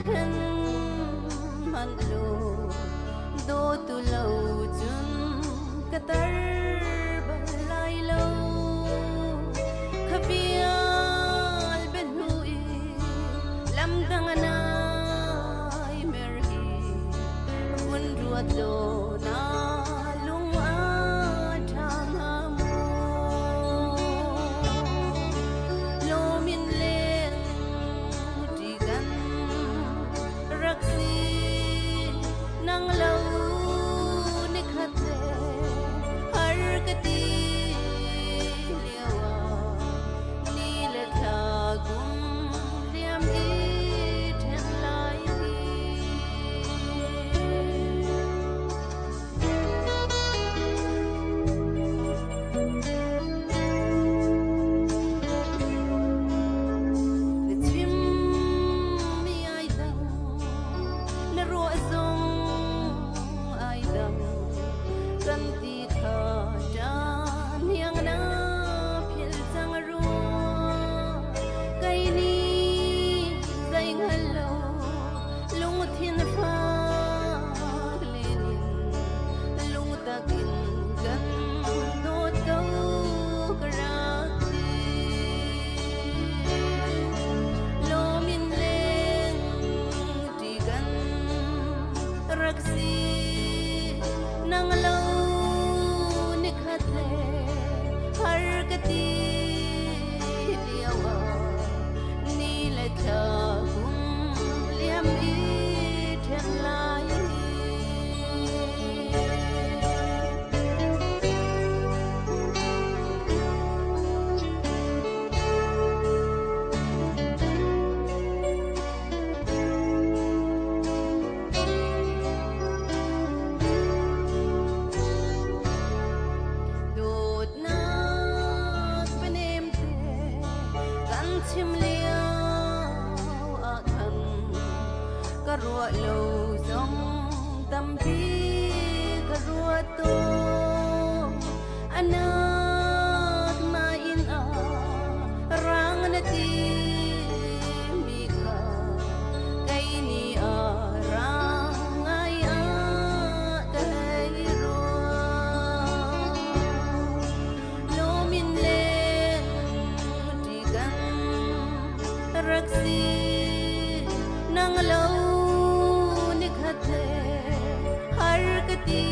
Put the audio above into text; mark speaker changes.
Speaker 1: thân man lo do tu lâu chun katar balai lo khafial ben hui lam danganai merhi vun ruat do na lung a thang mo lo min len digan raksi nang lau ni khate har kati lewa ni le tha gum liam i then lai le chim mi ai dang na ro zong ai dang kan ti tha dan yang na phil sang ro kai ni zai ngalo lung thin pha lenin lung takin kan do to karakti lo min leng ti gan raksi nang lau ni khate har kati diawa ni le tha gum liam i then lai dot na penem te kan chim liao a khan ka ro lo zong tam pi ka ro to anak na in a rang na ti mi kha kai ni a rang ai a kai ro lo min len ti gan raksi nang lau ni khate har kati